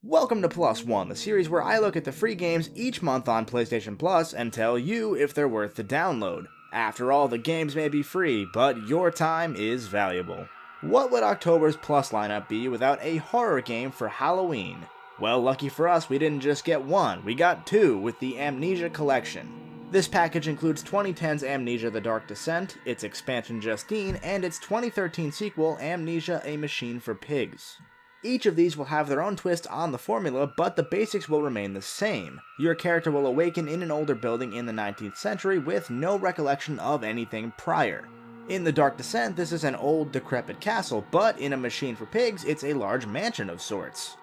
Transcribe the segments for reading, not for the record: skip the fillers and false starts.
Welcome to PLUSone, the series where I look at the free games each month on PlayStation Plus and tell you if they're worth the download. After all, the games may be free, but your time is valuable. What would October's Plus lineup be without a horror game for Halloween? Well, lucky for us, we didn't just get one, we got two with the Amnesia Collection. This package includes 2010's Amnesia: The Dark Descent, its expansion Justine, and its 2013 sequel Amnesia: A Machine for Pigs. Each of these will have their own twist on the formula, but the basics will remain the same. Your character will awaken in an older building in the 19th century with no recollection of anything prior. In The Dark Descent, this is an old, decrepit castle, but in A Machine for Pigs, it's a large mansion of sorts.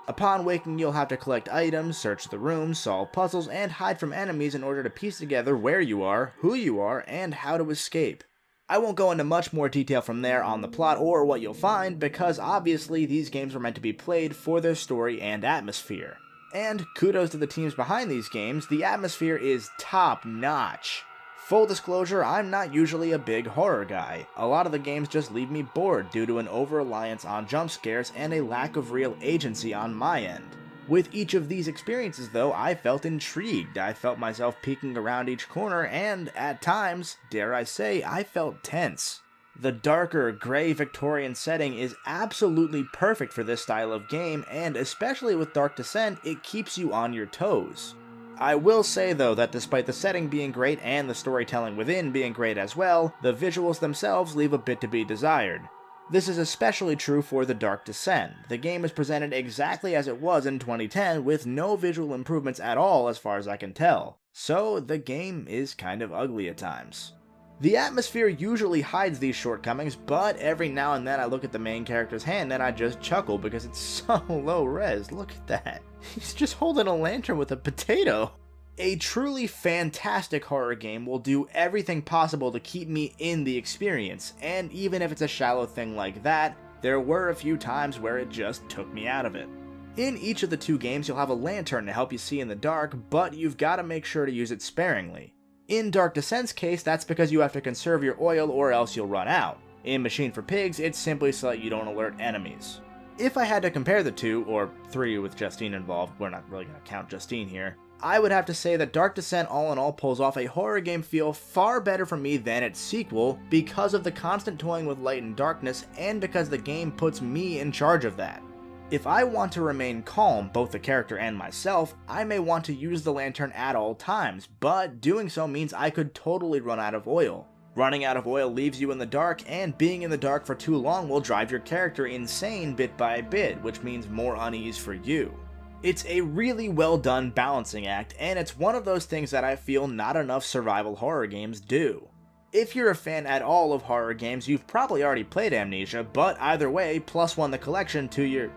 Upon waking, you'll have to collect items, search the rooms, solve puzzles, and hide from enemies in order to piece together where you are, who you are, and how to escape. I won't go into much more detail from there on the plot or what you'll find, because obviously these games were meant to be played for their story and atmosphere. And kudos to the teams behind these games, the atmosphere is top notch. Full disclosure, I'm not usually a big horror guy. A lot of the games just leave me bored due to an over-reliance on jump scares and a lack of real agency on my end. With each of these experiences though, I felt intrigued, I felt myself peeking around each corner, and at times, dare I say, I felt tense. The darker, gray Victorian setting is absolutely perfect for this style of game, and especially with Dark Descent, it keeps you on your toes. I will say though that despite the setting being great and the storytelling within being great as well, the visuals themselves leave a bit to be desired. This is especially true for The Dark Descent. The game is presented exactly as it was in 2010 with no visual improvements at all as far as I can tell, so the game is kind of ugly at times. The atmosphere usually hides these shortcomings, but every now and then I look at the main character's hand and I just chuckle because it's so low res. Look at that. He's just holding a lantern with a potato. A truly fantastic horror game will do everything possible to keep me in the experience, and even if it's a shallow thing like that, there were a few times where it just took me out of it. In each of the two games you'll have a lantern to help you see in the dark, but you've got to make sure to use it sparingly. In Dark Descent's case, that's because you have to conserve your oil or else you'll run out. In Machine for Pigs, it's simply so that you don't alert enemies. If I had to compare the two, or three with Justine involved, we're not really going to count Justine here, I would have to say that Dark Descent all in all pulls off a horror game feel far better for me than its sequel because of the constant toying with light and darkness and because the game puts me in charge of that. If I want to remain calm, both the character and myself, I may want to use the lantern at all times, but doing so means I could totally run out of oil. Running out of oil leaves you in the dark, and being in the dark for too long will drive your character insane bit by bit, which means more unease for you. It's a really well done balancing act, and it's one of those things that I feel not enough survival horror games do. If you're a fan at all of horror games, you've probably already played Amnesia, but either way, +1 the collection to your,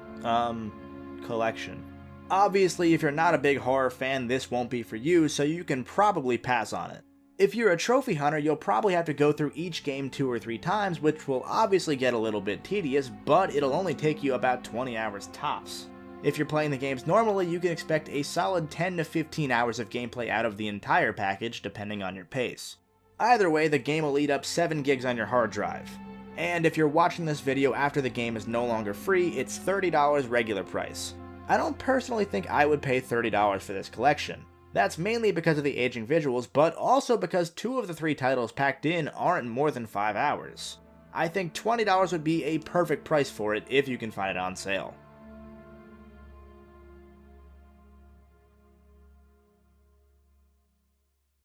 collection. Obviously, if you're not a big horror fan, this won't be for you, so you can probably pass on it. If you're a trophy hunter, you'll probably have to go through each game 2 or 3 times, which will obviously get a little bit tedious, but it'll only take you about 20 hours tops. If you're playing the games normally, you can expect a solid 10 to 15 hours of gameplay out of the entire package, depending on your pace. Either way, the game will eat up 7 gigs on your hard drive. And if you're watching this video after the game is no longer free, it's $30 regular price. I don't personally think I would pay $30 for this collection. That's mainly because of the aging visuals, but also because 2 of the 3 titles packed in aren't more than 5 hours. I think $20 would be a perfect price for it if you can find it on sale.